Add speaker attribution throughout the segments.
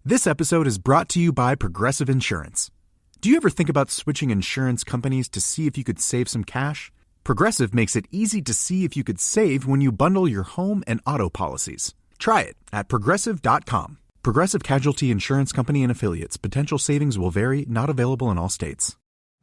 Speaker 1: This episode is brought to you by Progressive Insurance. Do you ever think about switching insurance companies to see if you could save some cash? Progressive makes it easy to see if you could save when you bundle your home and auto policies. Try it at Progressive.com. Progressive Casualty Insurance Company and Affiliates. Potential savings will vary, not available in all states.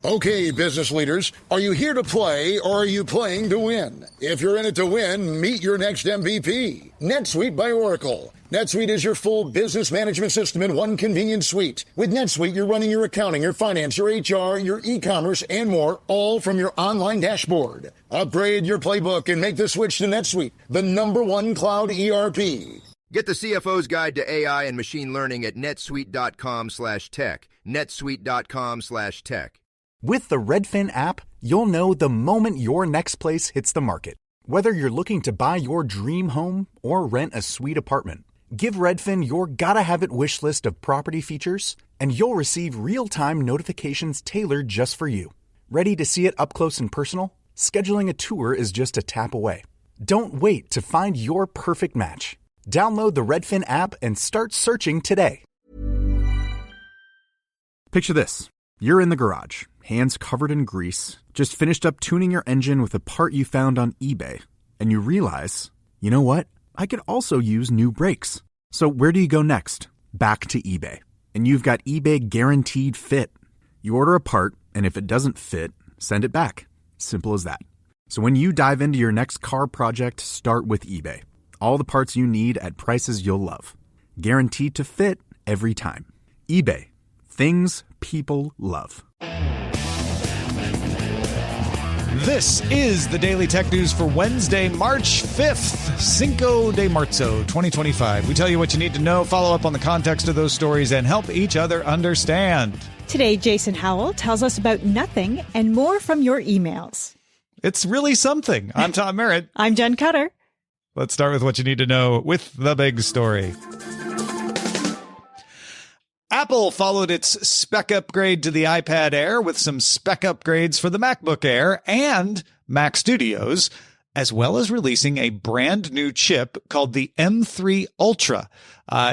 Speaker 2: Okay, business leaders, are you here to play or are you playing to win? If you're in it to win, meet your next MVP, NetSuite by Oracle. NetSuite is your full business management system in one convenient suite. With NetSuite, you're running your accounting, your finance, your HR, your e-commerce, and more, all from your online dashboard. Upgrade your playbook and make the switch to NetSuite, the #1 cloud ERP.
Speaker 3: Get the CFO's Guide to AI and Machine Learning at netsuite.com/tech. netsuite.com/tech.
Speaker 1: With the Redfin app, you'll know the moment your next place hits the market. Whether you're looking to buy your dream home or rent a sweet apartment, give Redfin your gotta-have-it wish list of property features, and you'll receive real-time notifications tailored just for you. Ready to see it up close and personal? Scheduling a tour is just a tap away. Don't wait to find your perfect match. Download the Redfin app and start searching today. Picture this. You're in the garage, hands covered in grease, just finished up tuning your engine with a part you found on eBay, and you realize, you know what? I could also use new brakes. So where do you go next? Back to eBay. And you've got eBay Guaranteed Fit. You order a part, and if it doesn't fit, send it back. Simple as that. So when you dive into your next car project, start with eBay. All the parts you need at prices you'll love. Guaranteed to fit every time. eBay. Things people love.
Speaker 4: This is the Daily Tech News for Wednesday, March 5th, Cinco de Marzo, 2025. We tell you what you need to know, follow up on the context of those stories, and help each other understand.
Speaker 5: Today, Jason Howell tells us about nothing and more from your emails.
Speaker 4: It's really something. I'm Tom Merritt.
Speaker 5: I'm Jenn Cutter.
Speaker 4: Let's start with what you need to know with the big story. Apple followed its spec upgrade to the iPad Air with some spec upgrades for the MacBook Air and Mac Studios, as well as releasing a brand new chip called the M3 Ultra.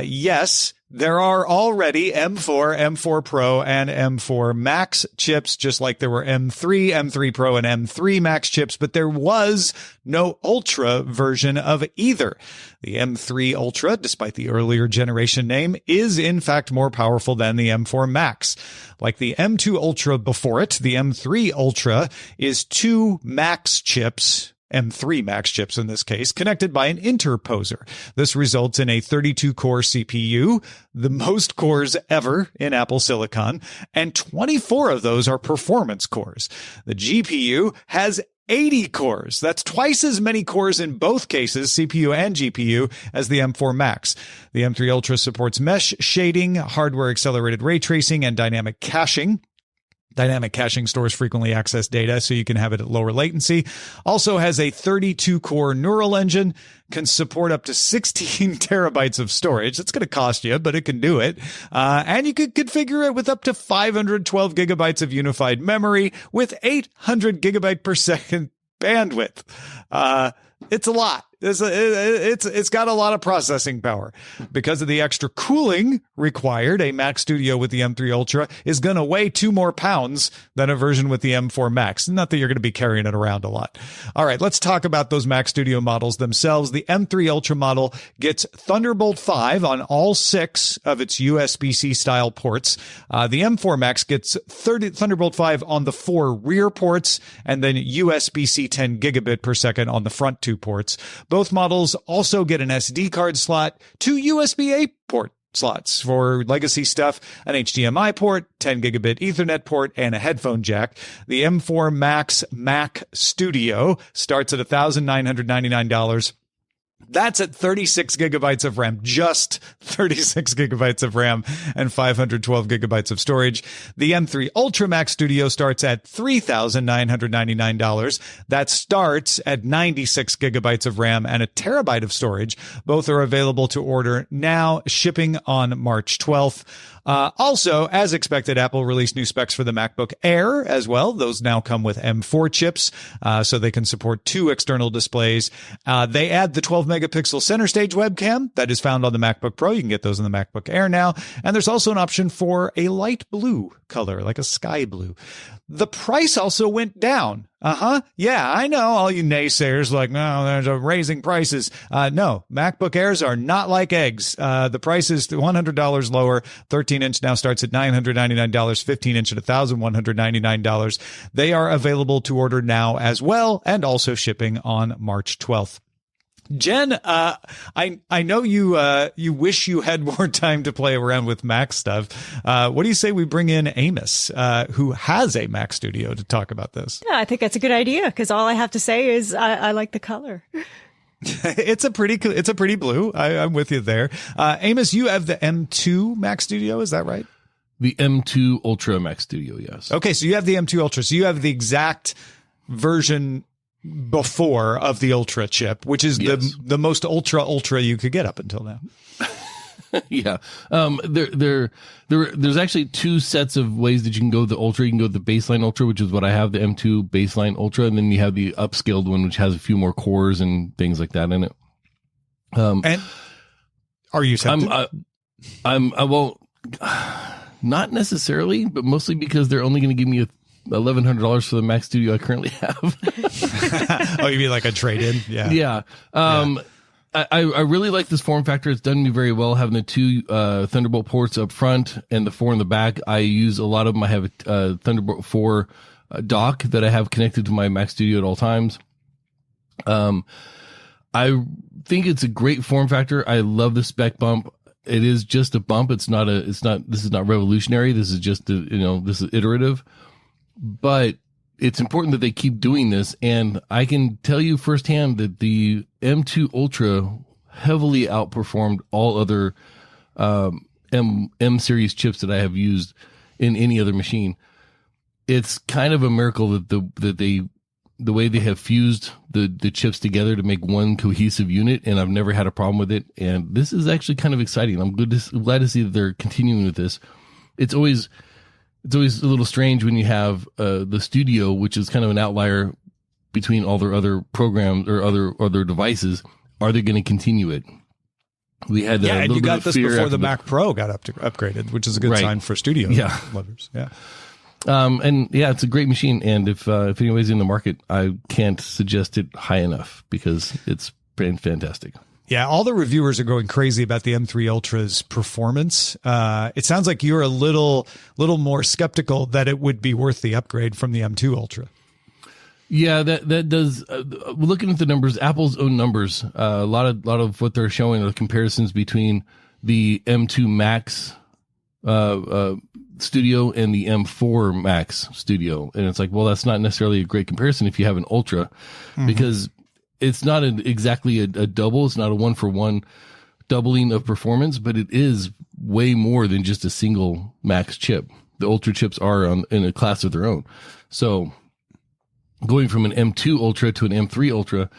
Speaker 4: Yes, there are already M4, M4 Pro, and M4 Max chips, just like there were M3, M3 Pro, and M3 Max chips, but there was no Ultra version of either. The M3 Ultra, despite the earlier generation name, is in fact more powerful than the M4 Max. Like the M2 Ultra before it, the M3 Ultra is 2 Max chips, M3 Max chips in this case, connected by an interposer. This results in a 32-core CPU, the most cores ever in Apple Silicon, and 24 of those are performance cores. The GPU has 80 cores. That's twice as many cores in both cases, CPU and GPU, as the M4 Max. The M3 Ultra supports mesh shading, hardware-accelerated ray tracing, and dynamic caching. Dynamic caching stores frequently accessed data so you can have it at lower latency. Also has a 32-core neural engine, can support up to 16 terabytes of storage. That's going to cost you, but it can do it. And you could configure it with up to 512 gigabytes of unified memory with 800 gigabyte per second bandwidth. It's a lot. It's got a lot of processing power. Because of the extra cooling required, a Mac Studio with the M3 Ultra is going to weigh 2 more pounds than a version with the M4 Max. Not that you're going to be carrying it around a lot. All right, let's talk about those Mac Studio models themselves. The M3 Ultra model gets Thunderbolt 5 on all 6 of its USB-C style ports. The M4 Max gets Thunderbolt 5 on the 4 rear ports, and then USB-C 10 gigabit per second on the front 2 ports. Both models also get an SD card slot, 2 USB-A port slots for legacy stuff, an HDMI port, 10 gigabit Ethernet port, and a headphone jack. The M4 Max Mac Studio starts at $1,999. That's at 36 gigabytes of RAM, just 36 gigabytes of RAM and 512 gigabytes of storage. The M3 Ultra Max Studio starts at $3,999. That starts at 96 gigabytes of RAM and a terabyte of storage. Both are available to order now, shipping on March 12th. Also, as expected, Apple released new specs for the MacBook Air as well. Those now come with M4 chips, so they can support 2 external displays. They add the 12 megapixel center stage webcam that is found on the MacBook Pro. You can get those in the MacBook Air now. And there's also an option for a light blue color, like a sky blue. The price also went down. Yeah, I know all you naysayers like, no, there's a raising prices. No, MacBook Airs are not like eggs. The price is $100 lower. 13-inch now starts at $999, 15-inch at $1,199. They are available to order now as well, and also shipping on March 12th. Jenn, I know you wish you had more time to play around with Mac stuff. What do you say we bring in Amos, who has a Mac studio, to talk about this?
Speaker 5: Yeah, I think that's a good idea, because all I have to say is I like the color.
Speaker 4: It's a pretty blue. I'm with you there. Amos, you have the M2 Mac Studio, is that right?
Speaker 6: The M2 Ultra Mac Studio, yes.
Speaker 4: Okay, so you have the M2 Ultra. So you have the exact version before of the Ultra chip, which is the most ultra you could get up until now.
Speaker 6: Yeah. There's actually two sets of ways that you can go with the Ultra. You can go with the baseline Ultra, which is what I have, the M2 baseline Ultra, and then you have the upscaled one, which has a few more cores and things like that in it.
Speaker 4: And are you tempted?
Speaker 6: I won't, not necessarily, but mostly because they're only going to give me $1,100 for the Mac Studio I currently have.
Speaker 4: Oh, you mean like a trade-in? Yeah.
Speaker 6: Yeah. I really like this form factor. It's done me very well, having the two Thunderbolt ports up front and the 4 in the back. I use a lot of them. I have a Thunderbolt 4 dock that I have connected to my Mac Studio at all times. I think it's a great form factor. I love the spec bump. It is just a bump. This is not revolutionary. This is just this is iterative. But it's important that they keep doing this. And I can tell you firsthand that the M2 Ultra heavily outperformed all other M series chips that I have used in any other machine. It's kind of a miracle that the way they have fused the chips together to make one cohesive unit, and I've never had a problem with it. And this is actually kind of exciting. I'm glad to see that they're continuing with this. It's always a little strange when you have the Studio, which is kind of an outlier between all their other programs or other devices. Are they going to continue it? We had
Speaker 4: and you got this before the Mac Pro got upgraded, which is a good sign for Studio lovers. Yeah.
Speaker 6: And yeah, it's a great machine. And if anybody's in the market, I can't suggest it high enough because it's been fantastic.
Speaker 4: Yeah, all the reviewers are going crazy about the M3 Ultra's performance. It sounds like you're a little more skeptical that it would be worth the upgrade from the M2 Ultra.
Speaker 6: Yeah, that does. Looking at the numbers, Apple's own numbers, a lot of what they're showing are comparisons between the M2 Max Studio and the M4 Max Studio, and it's like, well, that's not necessarily a great comparison if you have an Ultra, because it's not exactly a double. It's not a 1-for-1 doubling of performance, but it is way more than just a single Max chip. The Ultra chips are in a class of their own. So going from an M2 Ultra to an M3 Ultra,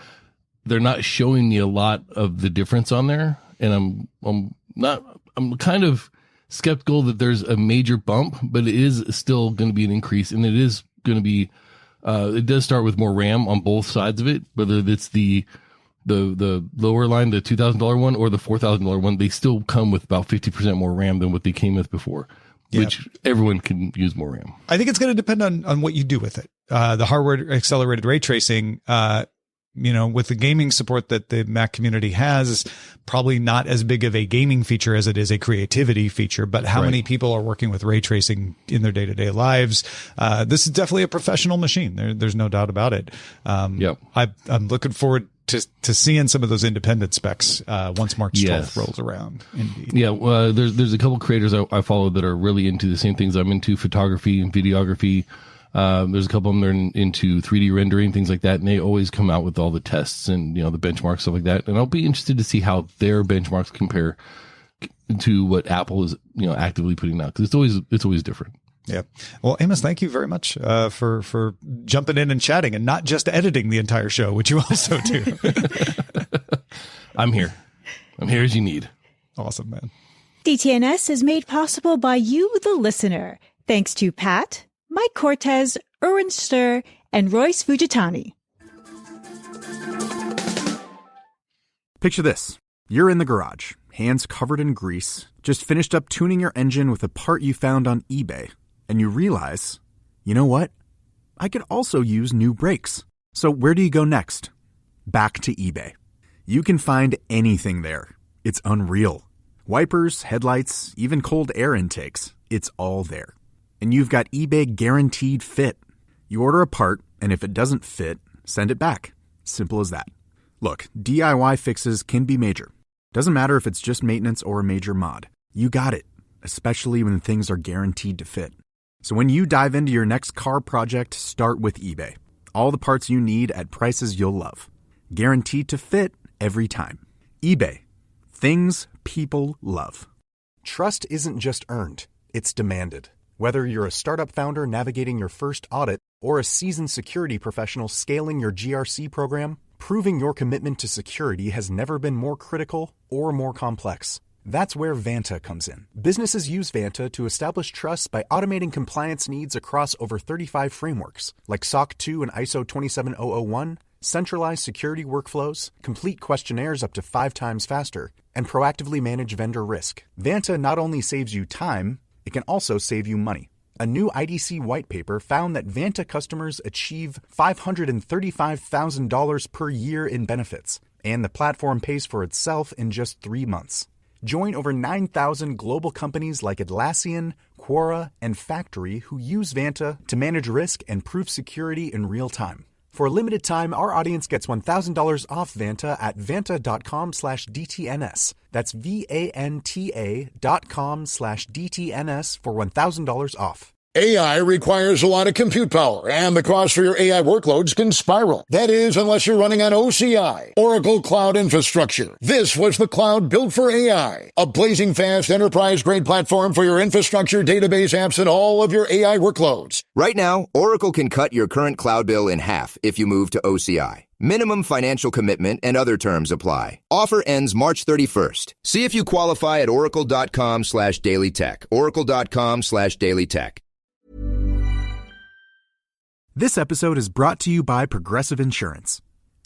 Speaker 6: they're not showing me a lot of the difference on there. And I'm kind of skeptical that there's a major bump, but it is still going to be an increase, and it is going to be, it does start with more RAM on both sides of it, whether it's the lower line, the $2,000 one, or the $4,000 one. They still come with about 50% more RAM than what they came with before, which everyone can use more RAM. I
Speaker 4: think it's going to depend on what you do with it. The hardware accelerated ray tracing, with the gaming support that the Mac community has, is probably not as big of a gaming feature as it is a creativity feature. But how many people are working with ray tracing in their day-to-day lives? This is definitely a professional machine. There's no doubt about it. I'm looking forward to seeing some of those independent specs once March 12th rolls around. Indeed.
Speaker 6: Yeah, there's a couple creators I follow that are really into the same things I'm into, photography and videography. There's a couple of them that are into 3D rendering, things like that, and they always come out with all the tests and, the benchmarks, stuff like that. And I'll be interested to see how their benchmarks compare to what Apple is, actively putting out, because it's always different.
Speaker 4: Yeah. Well, Amos, thank you very much for jumping in and chatting and not just editing the entire show, which you also do.
Speaker 6: I'm here as you need.
Speaker 4: Awesome, man.
Speaker 5: DTNS is made possible by you, the listener. Thanks to Pat, Mike Cortez, Erwin Sturr, and Royce Fujitani.
Speaker 1: Picture this. You're in the garage, hands covered in grease, just finished up tuning your engine with a part you found on eBay, and you realize, you know what? I could also use new brakes. So where do you go next? Back to eBay. You can find anything there. It's unreal. Wipers, headlights, even cold air intakes. It's all there. And you've got eBay Guaranteed Fit. You order a part, and if it doesn't fit, send it back. Simple as that. Look, DIY fixes can be major. Doesn't matter if it's just maintenance or a major mod. You got it, especially when things are guaranteed to fit. So when you dive into your next car project, start with eBay. All the parts you need at prices you'll love. Guaranteed to fit every time. eBay. Things people love. Trust isn't just earned, it's demanded. Whether you're a startup founder navigating your first audit or a seasoned security professional scaling your GRC program, proving your commitment to security has never been more critical or more complex. That's where Vanta comes in. Businesses use Vanta to establish trust by automating compliance needs across over 35 frameworks, like SOC 2 and ISO 27001, centralize security workflows, complete questionnaires up to 5 times faster, and proactively manage vendor risk. Vanta not only saves you time, it can also save you money. A new IDC white paper found that Vanta customers achieve $535,000 per year in benefits, and the platform pays for itself in just 3 months. Join over 9,000 global companies like Atlassian, Quora, and Factory who use Vanta to manage risk and prove security in real time. For a limited time, our audience gets $1,000 off Vanta at vanta.com/DTNS. That's VANTA.com/DTNS for $1,000 off.
Speaker 2: AI requires a lot of compute power, and the cost for your AI workloads can spiral. That is, unless you're running on OCI, Oracle Cloud Infrastructure. This was the cloud built for AI, a blazing fast enterprise-grade platform for your infrastructure, database apps, and all of your AI workloads.
Speaker 3: Right now, Oracle can cut your current cloud bill in half if you move to OCI. Minimum financial commitment and other terms apply. Offer ends March 31st. See if you qualify at oracle.com/dailytech. Oracle.com/dailytech.
Speaker 1: This episode is brought to you by Progressive Insurance.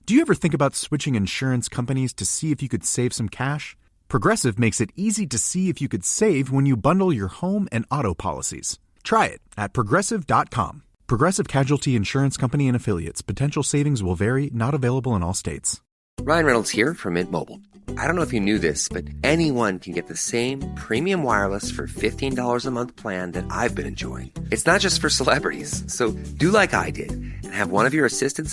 Speaker 1: Do you ever think about switching insurance companies to see if you could save some cash? Progressive makes it easy to see if you could save when you bundle your home and auto policies. Try it at Progressive.com. Progressive Casualty Insurance Company and Affiliates. Potential savings will vary. Not available in all states.
Speaker 7: Ryan Reynolds here from Mint Mobile. I don't know if you knew this, but anyone can get the same premium wireless for $15 a month plan that I've been enjoying. It's not just for celebrities. So do like I did and have one of your assistants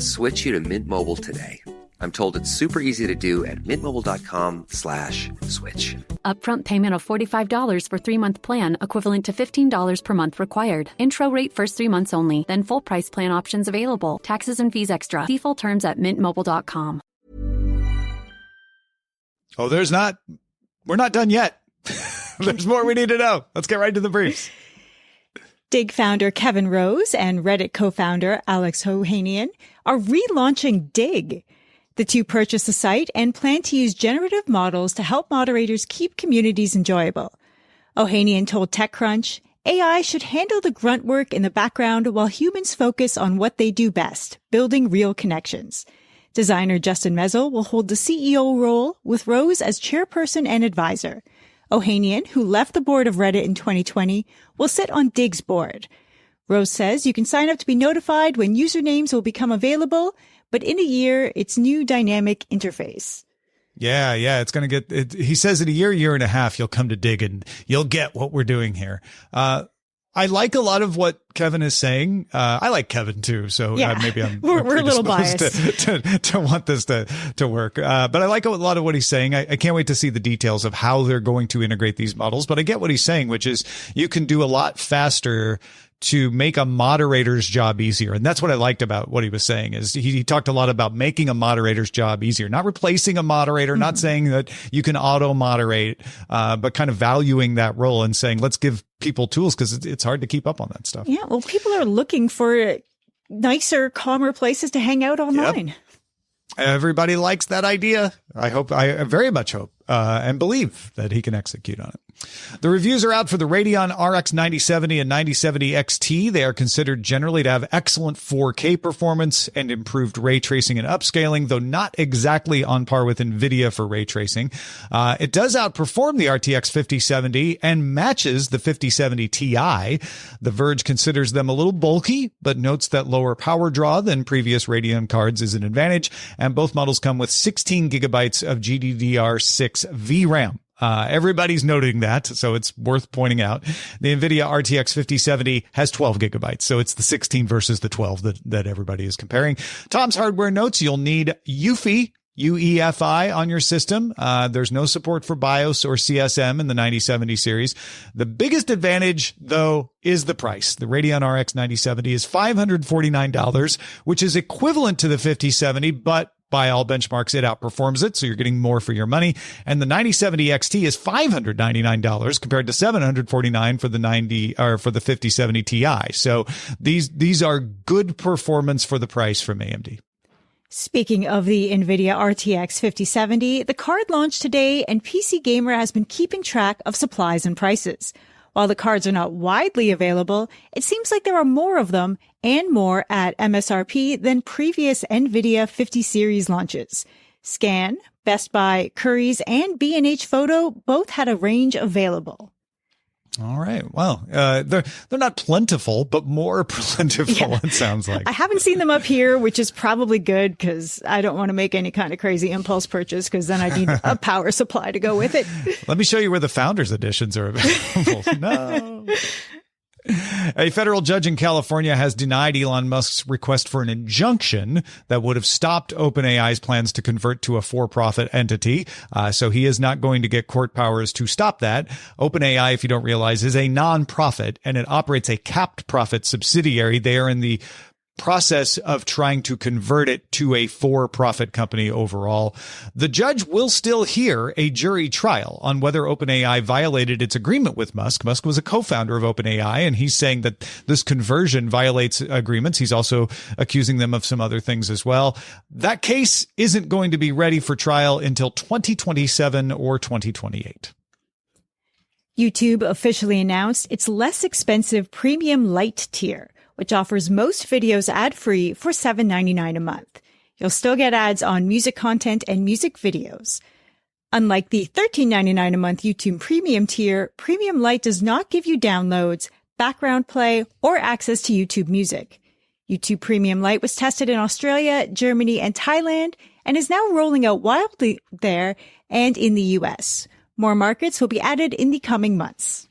Speaker 7: switch you to Mint Mobile today. I'm told it's super easy to do at mintmobile.com/switch.
Speaker 8: Upfront payment of $45 for 3-month plan, equivalent to $15 per month required. Intro rate first 3 months only, then full price plan options available. Taxes and fees extra. See full terms at mintmobile.com.
Speaker 4: Oh, we're not done yet. There's more we need to know. Let's get right to the briefs.
Speaker 5: Dig founder Kevin Rose and Reddit co-founder Alex Ohanian are relaunching Dig. The two purchased the site and plan to use generative models to help moderators keep communities enjoyable. Ohanian told TechCrunch, AI should handle the grunt work in the background while humans focus on what they do best, building real connections. Designer Justin Mezzle will hold the CEO role with Rose as chairperson and advisor. Ohanian, who left the board of Reddit in 2020, will sit on Dig's board. Rose says you can sign up to be notified when usernames will become available, but in a year, its new dynamic interface.
Speaker 4: Yeah, it's going to get it. He says in a year and a half, you'll come to Dig and you'll get what we're doing here. I like a lot of what Kevin is saying. I like Kevin too, so maybe
Speaker 5: we're a little biased
Speaker 4: to want this to work. But I like a lot of what he's saying. I can't wait to see the details of how they're going to integrate these models. But I get what he's saying, which is you can do a lot faster to make a moderator's job easier. And that's what I liked about what he was saying is he talked a lot about making a moderator's job easier, not replacing a moderator, not saying that you can auto moderate, but kind of valuing that role and saying, let's give people tools because it's hard to keep up on that stuff.
Speaker 5: Yeah. Well, people are looking for nicer, calmer places to hang out online.
Speaker 4: Yep. Everybody likes that idea. I very much hope and believe that he can execute on it. The reviews are out for the Radeon RX 9070 and 9070 XT. They are considered generally to have excellent 4K performance and improved ray tracing and upscaling, though not exactly on par with NVIDIA for ray tracing. It does outperform the RTX 5070 and matches the 5070 Ti. The Verge considers them a little bulky, but notes that lower power draw than previous Radeon cards is an advantage, and both models come with 16 gigabytes of GDDR6 VRAM. Everybody's noting that, so it's worth pointing out. The NVIDIA RTX 5070 has 12 gigabytes, so it's the 16 versus the 12 that everybody is comparing. Tom's Hardware notes you'll need UEFI on your system. There's no support for BIOS or CSM in the 9070 series. The biggest advantage, though, is the price. The Radeon RX 9070 is $549, which is equivalent to the 5070, but by all benchmarks, it outperforms it, so you're getting more for your money. And the 9070 XT is $599 compared to $749 for the 5070 Ti. So these are good performance for the price from AMD.
Speaker 5: Speaking of the NVIDIA RTX 5070, the card launched today, and PC Gamer has been keeping track of supplies and prices. While the cards are not widely available, it seems like there are more of them and more at MSRP than previous NVIDIA 50 series launches. Scan, Best Buy, Currys, and B&H Photo both had a range available.
Speaker 4: All right. Well, they're not plentiful, but more plentiful, It sounds like.
Speaker 5: I haven't seen them up here, which is probably good because I don't want to make any kind of crazy impulse purchase because then I need a power supply to go with it.
Speaker 4: Let me show you where the Founders Editions are available. No. A federal judge in California has denied Elon Musk's request for an injunction that would have stopped OpenAI's plans to convert to a for-profit entity. So he is not going to get court powers to stop that. OpenAI, if you don't realize, is a non-profit and it operates a capped profit subsidiary. They are in the process of trying to convert it to a for-profit company overall. The judge will still hear a jury trial on whether OpenAI violated its agreement with Musk. Musk was a co-founder of OpenAI, and he's saying that this conversion violates agreements. He's also accusing them of some other things as well. That case isn't going to be ready for trial until 2027 or 2028.
Speaker 5: YouTube officially announced its less expensive premium light tier, which offers most videos ad-free for $7.99 a month. You'll still get ads on music content and music videos. Unlike the $13.99 a month YouTube Premium tier, Premium Lite does not give you downloads, background play, or access to YouTube Music. YouTube Premium Lite was tested in Australia, Germany, and Thailand, and is now rolling out wildly there and in the US. More markets will be added in the coming months.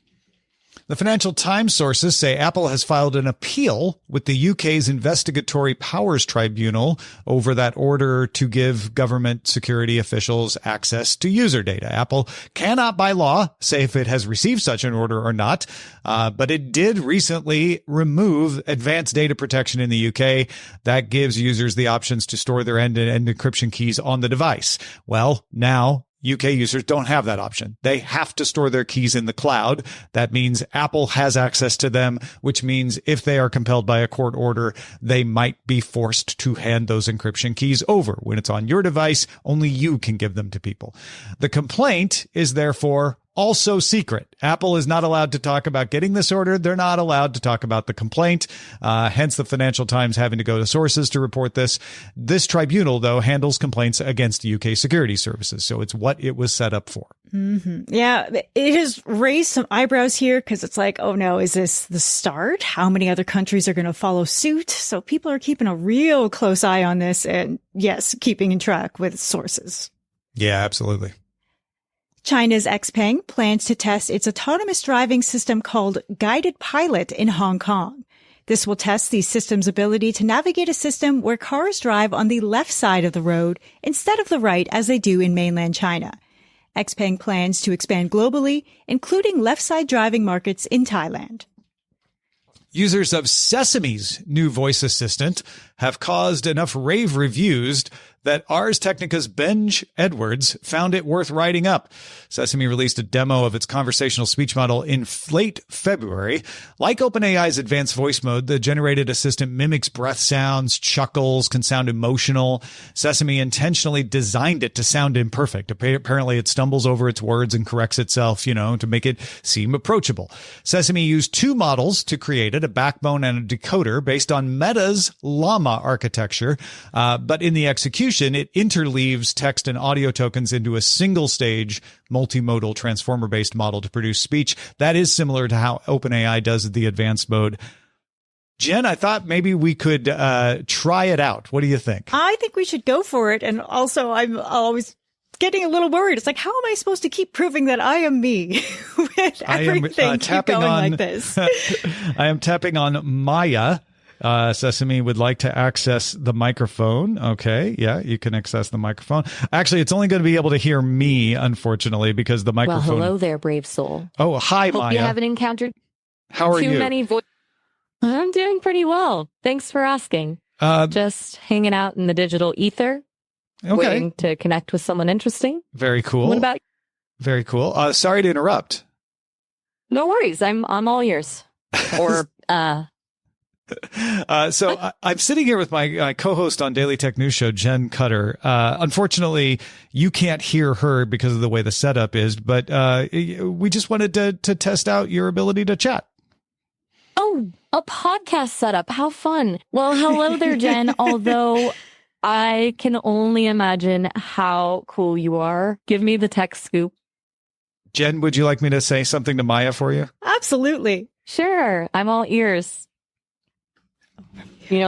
Speaker 4: The Financial Times sources say Apple has filed an appeal with the UK's Investigatory Powers Tribunal over that order to give government security officials access to user data. Apple cannot by law say if it has received such an order or not, but it did recently remove advanced data protection in the UK that gives users the options to store their end-to-end encryption keys on the device. Well, now UK users don't have that option. They have to store their keys in the cloud. That means Apple has access to them, which means if they are compelled by a court order, they might be forced to hand those encryption keys over. When it's on your device, only you can give them to people. The complaint is therefore also secret. Apple is not allowed to talk about getting this order. They're not allowed to talk about the complaint. Hence the Financial Times having to go to sources to report this. This tribunal, though, handles complaints against UK security services. So it's what it was set up for.
Speaker 5: Mm-hmm. Yeah, it has raised some eyebrows here because it's like, oh no, is this the start? How many other countries are going to follow suit? So people are keeping a real close eye on this and, yes, keeping in track with sources.
Speaker 4: Yeah, absolutely.
Speaker 5: China's XPeng plans to test its autonomous driving system called Guided Pilot in Hong Kong. This will test the system's ability to navigate a system where cars drive on the left side of the road instead of the right as they do in mainland China. XPeng plans to expand globally, including left-side driving markets in Thailand.
Speaker 4: Users of Sesame's new voice assistant have caused enough rave reviews that Ars Technica's Benj Edwards found it worth writing up. Sesame released a demo of its conversational speech model in late February. Like OpenAI's advanced voice mode, the generated assistant mimics breath sounds, chuckles, can sound emotional. Sesame intentionally designed it to sound imperfect. Apparently, it stumbles over its words and corrects itself, to make it seem approachable. Sesame used two models to create it, a backbone and a decoder based on Meta's Llama architecture. But in the execution, it interleaves text and audio tokens into a single stage multimodal transformer-based model to produce speech. That is similar to how OpenAI does the advanced mode. Jen, I thought maybe we could try it out. What do you think?
Speaker 5: I think we should go for it. And also, I'm always getting a little worried. It's like, how am I supposed to keep proving that I am me with everything keep going like this?
Speaker 4: I am tapping on Maya. Sesame would like to access the microphone. Okay. Yeah, you can access the microphone. Actually, it's only going to be able to hear me, unfortunately, because the microphone.
Speaker 9: Well, hello there, brave soul.
Speaker 4: Oh, hi,
Speaker 9: Hope
Speaker 4: Maya.
Speaker 9: you haven't encountered
Speaker 4: How are
Speaker 9: too
Speaker 4: you?
Speaker 9: many I'm doing pretty well. Thanks for asking. Just hanging out in the digital ether.
Speaker 4: Okay.
Speaker 9: Waiting to connect with someone interesting.
Speaker 4: Very cool.
Speaker 9: What about you?
Speaker 4: Very cool. Sorry to interrupt.
Speaker 9: No worries. I'm all ears. Or
Speaker 4: So I'm sitting here with my co-host on Daily Tech News Show, Jenn Cutter. Unfortunately, you can't hear her because of the way the setup is, but we just wanted to test out your ability to chat.
Speaker 9: Oh, a podcast setup. How fun. Well, hello there, Jen. Although I can only imagine how cool you are. Give me the tech scoop.
Speaker 4: Jen, would you like me to say something to Maya for you?
Speaker 5: Absolutely.
Speaker 9: Sure. I'm all ears.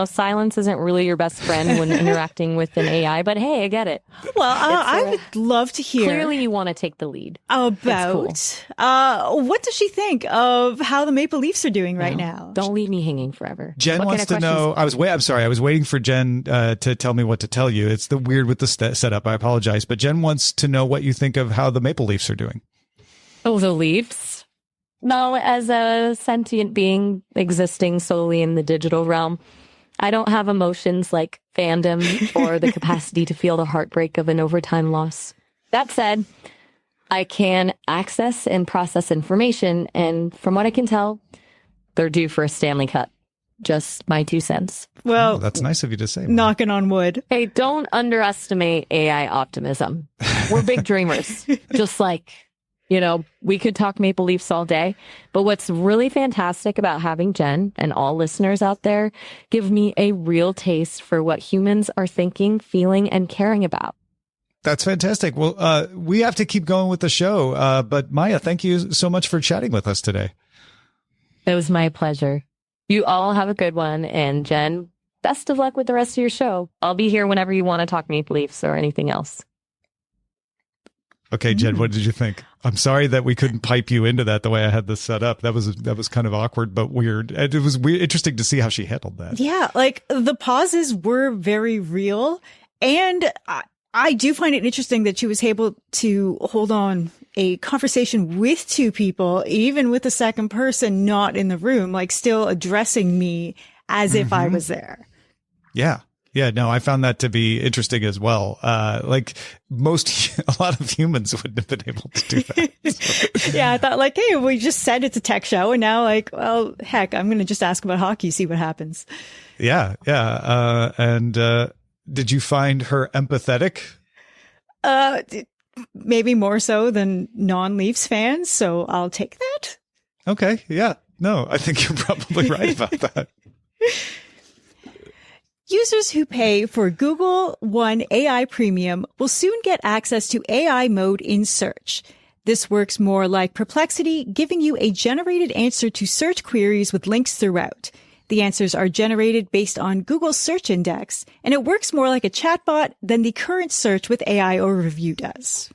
Speaker 9: Silence isn't really your best friend when interacting with an AI, but hey, I get it.
Speaker 5: Well, I would love to hear.
Speaker 9: Clearly, you want to take the lead.
Speaker 5: About what does she think of how the Maple Leafs are doing right now?
Speaker 9: Don't leave me hanging forever.
Speaker 4: Jen wants to know. I was waiting for Jen to tell me what to tell you. It's the weird with the setup. I apologize, but Jen wants to know what you think of how the Maple Leafs are doing.
Speaker 9: Oh, the Leafs? No, as a sentient being existing solely in the digital realm, I don't have emotions like fandom or the capacity to feel the heartbreak of an overtime loss. That said, I can access and process information, and from what I can tell, they're due for a Stanley Cup. Just my 2 cents.
Speaker 5: Well,
Speaker 4: that's nice of you to say.
Speaker 5: Knocking on wood.
Speaker 9: Hey, don't underestimate AI optimism. We're big dreamers. Just like, we could talk Maple Leafs all day, but what's really fantastic about having Jen and all listeners out there give me a real taste for what humans are thinking, feeling, and caring about.
Speaker 4: That's fantastic. Well, we have to keep going with the show. But Maya, thank you so much for chatting with us today.
Speaker 9: It was my pleasure. You all have a good one. And Jen, best of luck with the rest of your show. I'll be here whenever you want to talk Maple Leafs or anything else.
Speaker 4: Okay, Jen, what did you think? I'm sorry that we couldn't pipe you into that the way I had this set up. That was kind of awkward, but weird. And it was interesting to see how she handled that.
Speaker 5: Yeah, like the pauses were very real. And I do find it interesting that she was able to hold on a conversation with two people, even with the second person not in the room, like still addressing me as if I was there.
Speaker 4: Yeah. Yeah, no, I found that to be interesting as well. A lot of humans wouldn't have been able to do that.
Speaker 5: Yeah, I thought like, hey, we just said it's a tech show, and now like, well, heck, I'm going to just ask about hockey, see what happens.
Speaker 4: Yeah. And did you find her empathetic?
Speaker 5: Maybe more so than non-Leafs fans, so I'll take that.
Speaker 4: Okay, yeah. No, I think you're probably right about that.
Speaker 5: Users who pay for Google One AI Premium will soon get access to AI mode in search. This works more like Perplexity, giving you a generated answer to search queries with links throughout. The answers are generated based on Google's search index, and it works more like a chatbot than the current search with AI overview does.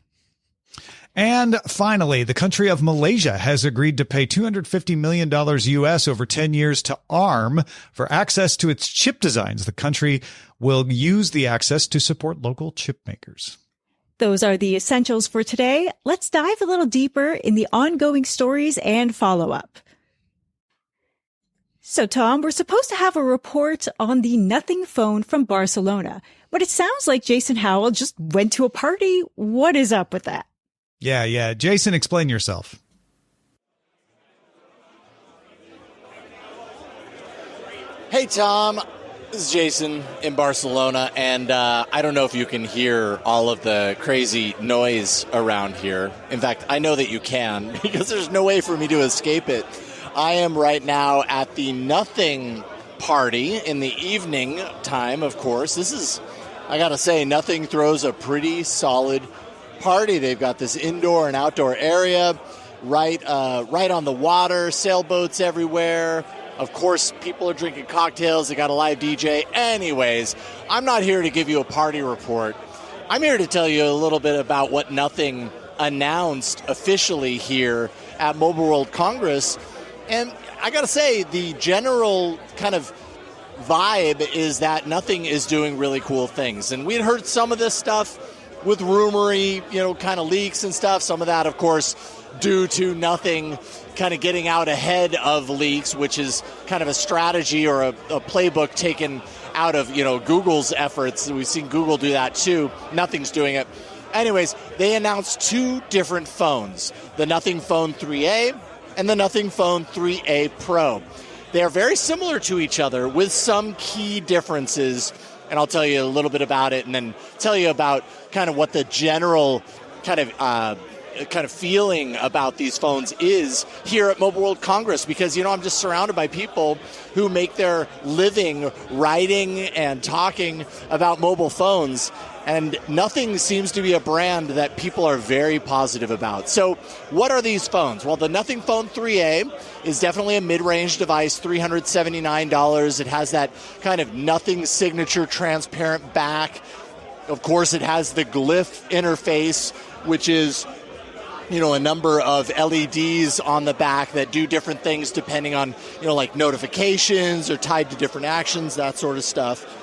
Speaker 4: And finally, the country of Malaysia has agreed to pay $250 million US over 10 years to ARM for access to its chip designs. The country will use the access to support local chip makers.
Speaker 5: Those are the essentials for today. Let's dive a little deeper in the ongoing stories and follow-up. So, Tom, we're supposed to have a report on the Nothing phone from Barcelona, But it sounds like Jason Howell just went to a party. What is up with that?
Speaker 4: Yeah. Jason, explain yourself.
Speaker 10: Hey, Tom. This is Jason in Barcelona, and I don't know if you can hear all of the crazy noise around here. In fact, I know that you can because there's no way for me to escape it. I am right now at the Nothing party in the evening time, of course. This is, I gotta say, Nothing throws a pretty solid party. They've got this indoor and outdoor area right on the water, sailboats everywhere. Of course, people are drinking cocktails. They got a live DJ. Anyways, I'm not here to give you a party report. I'm here to tell you a little bit about what Nothing announced officially here at Mobile World Congress. And I got to say, the general kind of vibe is that Nothing is doing really cool things. And we had heard some of this stuff with rumory, kind of leaks and stuff. Some of that, of course, due to Nothing kind of getting out ahead of leaks, which is kind of a strategy or a playbook taken out of, Google's efforts. We've seen Google do that too. Nothing's doing it. Anyways, they announced two different phones, the Nothing Phone 3A and the Nothing Phone 3A Pro. They are very similar to each other with some key differences, and I'll tell you a little bit about it and then tell you about kind of what the general kind of feeling about these phones is here at Mobile World Congress, because I'm just surrounded by people who make their living writing and talking about mobile phones, and Nothing seems to be a brand that people are very positive about. So what are these phones? Well, the Nothing Phone 3A is definitely a mid-range device, $379. It has that kind of Nothing signature transparent back. Of course, it has the glyph interface, which is a number of LEDs on the back that do different things depending on, like notifications or tied to different actions, that sort of stuff.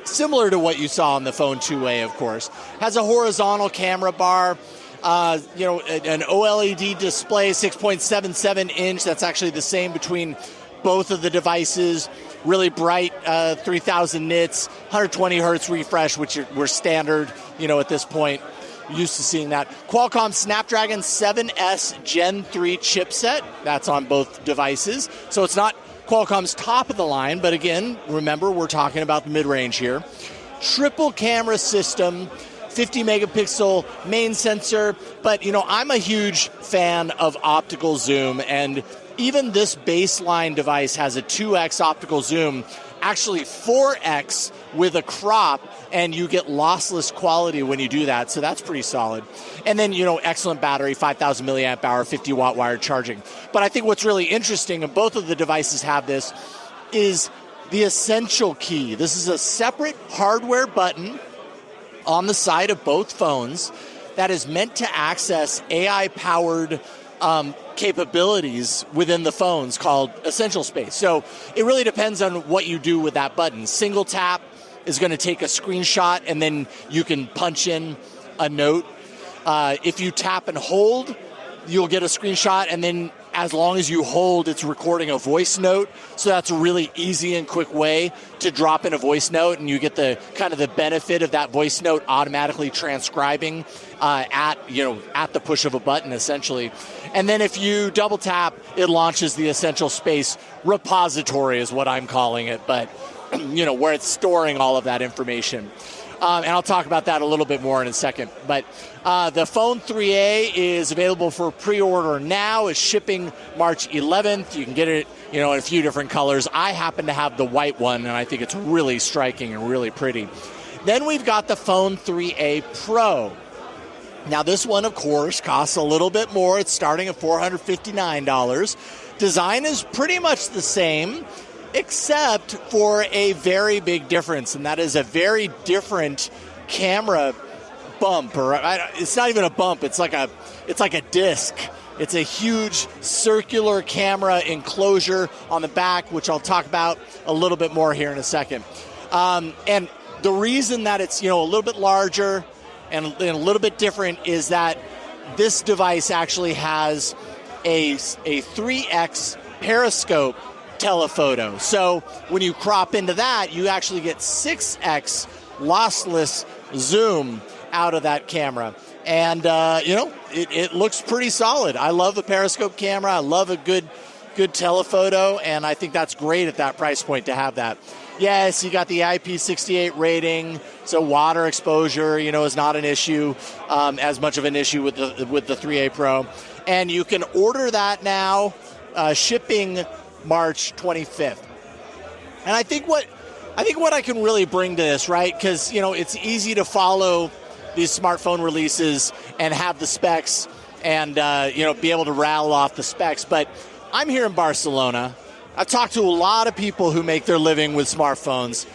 Speaker 10: Similar to what you saw on the Phone 2A, of course. Has a horizontal camera bar, an OLED display, 6.77 inch. That's actually the same between both of the devices. Really bright, 3,000 nits, 120 hertz refresh, which we're standard, at this point. Used to seeing that. Qualcomm Snapdragon 7S Gen 3 chipset. That's on both devices. So it's not Qualcomm's top of the line, but again, remember, we're talking about the mid-range here. Triple camera system, 50 megapixel main sensor, but I'm a huge fan of optical zoom, and even this baseline device has a 2x optical zoom, actually 4x with a crop, and you get lossless quality when you do that, so that's pretty solid. And then, excellent battery, 5,000 milliamp hour, 50-watt wired charging. But I think what's really interesting, and both of the devices have this, is the Essential key. This is a separate hardware button on the side of both phones that is meant to access AI-powered capabilities within the phones called Essential Space. So it really depends on what you do with that button. Single tap is going to take a screenshot, and then you can punch in a note. If you tap and hold, you'll get a screenshot, and then as long as you hold, it's recording a voice note. So that's a really easy and quick way to drop in a voice note, and you get the kind of the benefit of that voice note automatically transcribing at the push of a button, essentially. And then if you double tap, it launches the Essential Space repository, is what I'm calling it, but where it's storing all of that information. And I'll talk about that a little bit more in a second. But the Phone 3A is available for pre-order now. It's shipping March 11th. You can get it, in a few different colors. I happen to have the white one, and I think it's really striking and really pretty. Then we've got the Phone 3A Pro. Now, this one, of course, costs a little bit more. It's starting at $459. Design is pretty much the same, except for a very big difference, and that is a very different camera bump. Or it's not even a bump. It's like a disc. It's a huge circular camera enclosure on the back, which I'll talk about a little bit more here in a second. And the reason that it's a little bit larger and a little bit different is that this device actually has a 3x periscope telephoto. So when you crop into that, you actually get 6x lossless zoom out of that camera. And, it looks pretty solid. I love the periscope camera. I love a good telephoto, and I think that's great at that price point to have that. Yes, you got the IP68 rating, so water exposure, is not an issue, as much of an issue with the 3A Pro. And you can order that now, shipping March 25th. And I think what I can really bring to this, right? Because, it's easy to follow these smartphone releases and have the specs and, be able to rattle off the specs. But I'm here in Barcelona. I've talked to a lot of people who make their living with smartphones,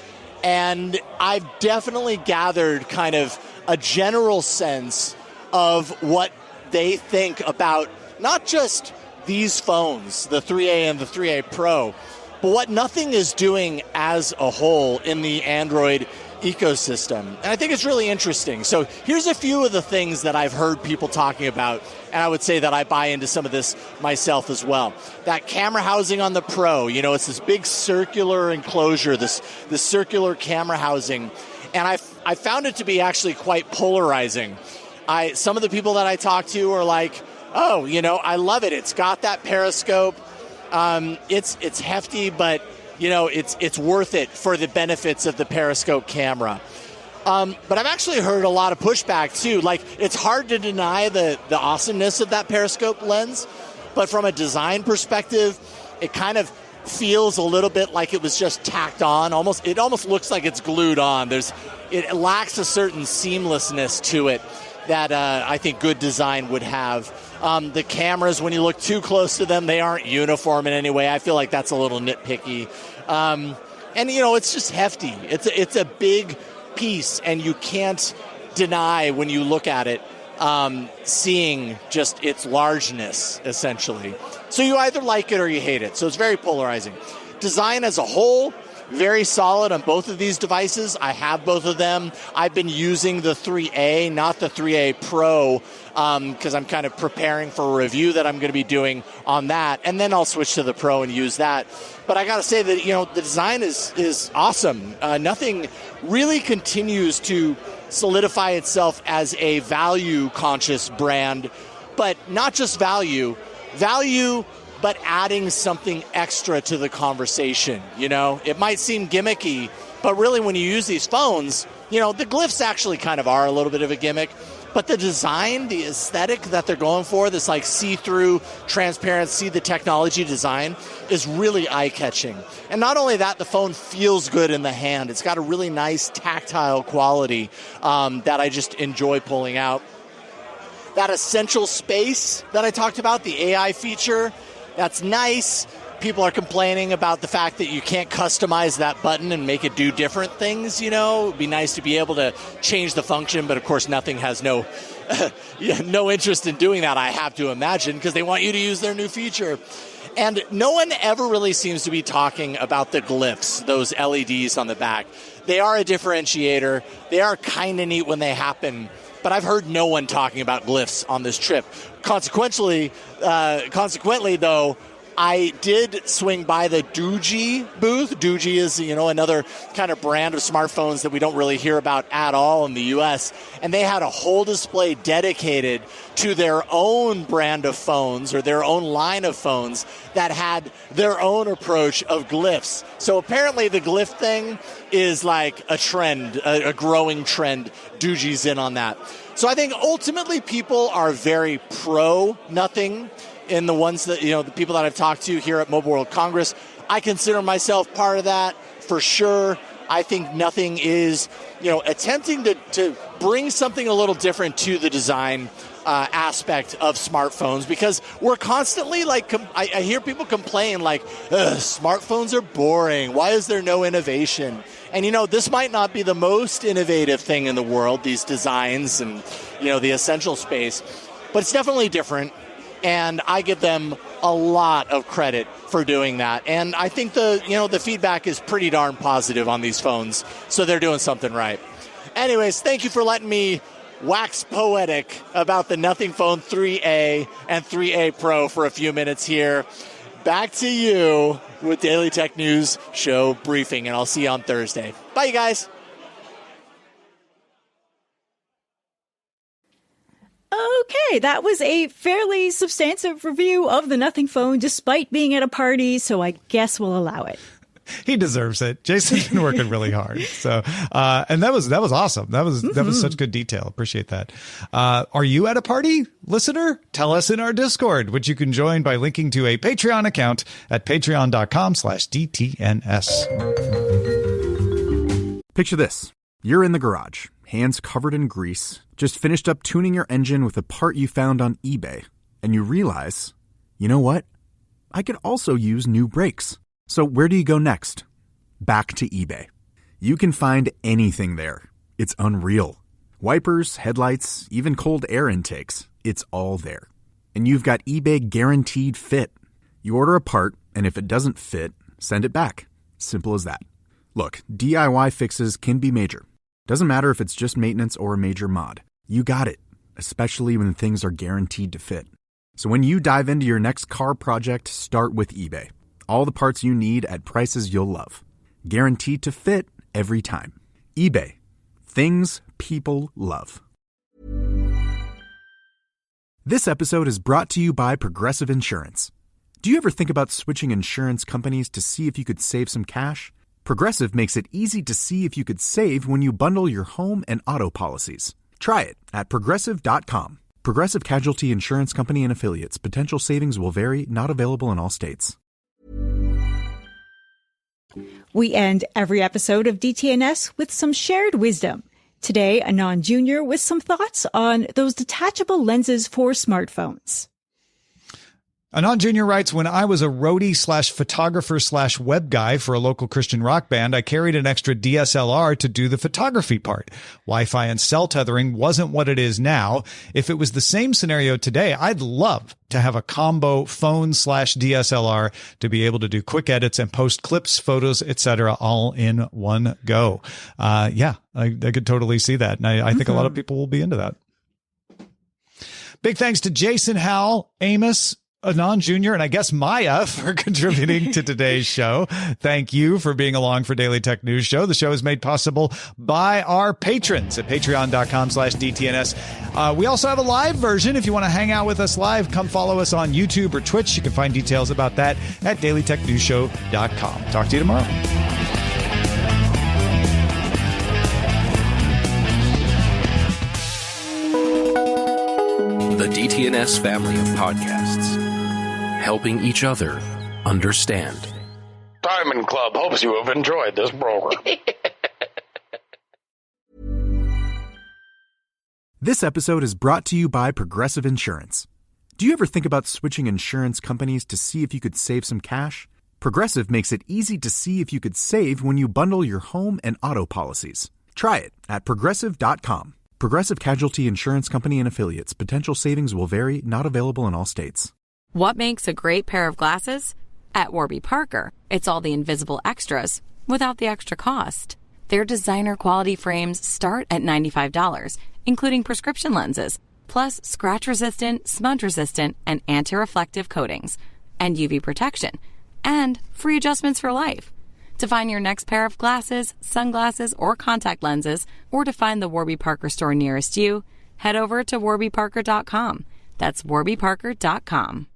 Speaker 10: and I've definitely gathered kind of a general sense of what they think about not just these phones, the 3A and the 3A Pro, but what Nothing is doing as a whole in the Android ecosystem. And I think it's really interesting. So here's a few of the things that I've heard people talking about, and I would say that I buy into some of this myself as well. That camera housing on the Pro, it's this big circular enclosure, this circular camera housing, and I found it to be actually quite polarizing. Some of the people that I talk to are like, oh, I love it. It's got that periscope. It's hefty, but it's worth it for the benefits of the periscope camera. But I've actually heard a lot of pushback too. Like, it's hard to deny the awesomeness of that periscope lens, but from a design perspective, it kind of feels a little bit like it was just tacked on. It almost looks like it's glued on. It lacks a certain seamlessness to it that I think good design would have. The cameras, when you look too close to them, they aren't uniform in any way. I feel like that's a little nitpicky. And, it's just hefty. It's a big piece, and you can't deny when you look at it, seeing just its largeness, essentially. So you either like it or you hate it. So it's very polarizing. Design as a whole, very solid on both of these devices. I have both of them. I've been using the 3A, not the 3A Pro, because I'm kind of preparing for a review that I'm going to be doing on that, and then I'll switch to the Pro and use that. But I got to say that, the design is awesome. Nothing really continues to solidify itself as a value-conscious brand, but not just value, but adding something extra to the conversation. It might seem gimmicky, but really when you use these phones, the glyphs actually kind of are a little bit of a gimmick. But the design, the aesthetic that they're going for, this like see-through, transparent, see the technology design, is really eye-catching. And not only that, the phone feels good in the hand. It's got a really nice tactile quality that I just enjoy pulling out. That essential space that I talked about, the AI feature, that's nice. People are complaining about the fact that you can't customize that button and make it do different things, It'd be nice to be able to change the function, but of course Nothing has no interest in doing that, I have to imagine, because they want you to use their new feature. And no one ever really seems to be talking about the glyphs, those LEDs on the back. They are a differentiator. They are kind of neat when they happen, but I've heard no one talking about glyphs on this trip. Consequently, though, I did swing by the Doogee booth. Doogee is, another kind of brand of smartphones that we don't really hear about at all in the U.S. And they had a whole display dedicated to their own brand of phones, or their own line of phones, that had their own approach of glyphs. So apparently the glyph thing is like a trend, a growing trend. Doogee's in on that. So I think ultimately people are very pro Nothing. In the ones that, the people that I've talked to here at Mobile World Congress, I consider myself part of that for sure. I think Nothing is, attempting to bring something a little different to the design aspect of smartphones, because we're constantly I hear people complain smartphones are boring. Why is there no innovation? And, this might not be the most innovative thing in the world, these designs and, the essential space, but it's definitely different. And I give them a lot of credit for doing that. And I think the feedback is pretty darn positive on these phones. So they're doing something right. Anyways, thank you for letting me wax poetic about the Nothing Phone 3A and 3A Pro for a few minutes here. Back to you with Daily Tech News Show Briefing, and I'll see you on Thursday. Bye, you guys.
Speaker 5: say, that was a fairly substantive review of the Nothing Phone, despite being at a party, so I guess we'll allow it.
Speaker 4: He deserves it. Jason's been working really hard. So, and that was awesome. That was such good detail. Appreciate that. Are you at a party, listener? Tell us in our Discord, which you can join by linking to a Patreon account at patreon.com/DTNS.
Speaker 1: Picture this. You're in the garage, hands covered in grease, just finished up tuning your engine with a part you found on eBay, and you realize, you know what? I could also use new brakes. So where do you go next? Back to eBay. You can find anything there. It's unreal. Wipers, headlights, even cold air intakes. It's all there. And you've got eBay Guaranteed Fit. You order a part, and if it doesn't fit, send it back. Simple as that. Look, DIY fixes can be major. Doesn't matter if it's just maintenance or a major mod. You got it, especially when things are guaranteed to fit. So when you dive into your next car project, start with eBay. All the parts you need at prices you'll love. Guaranteed to fit every time. eBay. Things people love. This episode is brought to you by Progressive Insurance. Do you ever think about switching insurance companies to see if you could save some cash? Progressive makes it easy to see if you could save when you bundle your home and auto policies. Try it at Progressive.com. Progressive Casualty Insurance Company and Affiliates. Potential savings will vary. Not available in all states.
Speaker 5: We end every episode of DTNS with some shared wisdom. Today, Anand Jr. with some thoughts on those detachable lenses for smartphones.
Speaker 4: Anand Jr. writes, when I was a roadie/photographer/web guy for a local Christian rock band, I carried an extra DSLR to do the photography part. Wi-Fi and cell tethering wasn't what it is now. If it was the same scenario today, I'd love to have a combo phone/DSLR to be able to do quick edits and post clips, photos, etc., all in one go. I could totally see that. And I think a lot of people will be into that. Big thanks to Jason Howell, Amos, Anand Jr., and I guess Maya for contributing to today's show. Thank you for being along for Daily Tech News Show. The show is made possible by our patrons at patreon.com/DTNS. We also have a live version. If you want to hang out with us live, come follow us on YouTube or Twitch. You can find details about that at dailytechnewsshow.com. Talk to you tomorrow.
Speaker 11: The DTNS family of podcasts, helping each other understand.
Speaker 12: Diamond Club hopes you have enjoyed this program.
Speaker 1: This episode is brought to you by Progressive Insurance. Do you ever think about switching insurance companies to see if you could save some cash? Progressive makes it easy to see if you could save when you bundle your home and auto policies. Try it at Progressive.com. Progressive Casualty Insurance Company and Affiliates. Potential savings will vary. Not available in all states.
Speaker 13: What makes a great pair of glasses? At Warby Parker, it's all the invisible extras without the extra cost. Their designer quality frames start at $95, including prescription lenses, plus scratch-resistant, smudge-resistant, and anti-reflective coatings, and UV protection, and free adjustments for life. To find your next pair of glasses, sunglasses, or contact lenses, or to find the Warby Parker store nearest you, head over to warbyparker.com. That's warbyparker.com.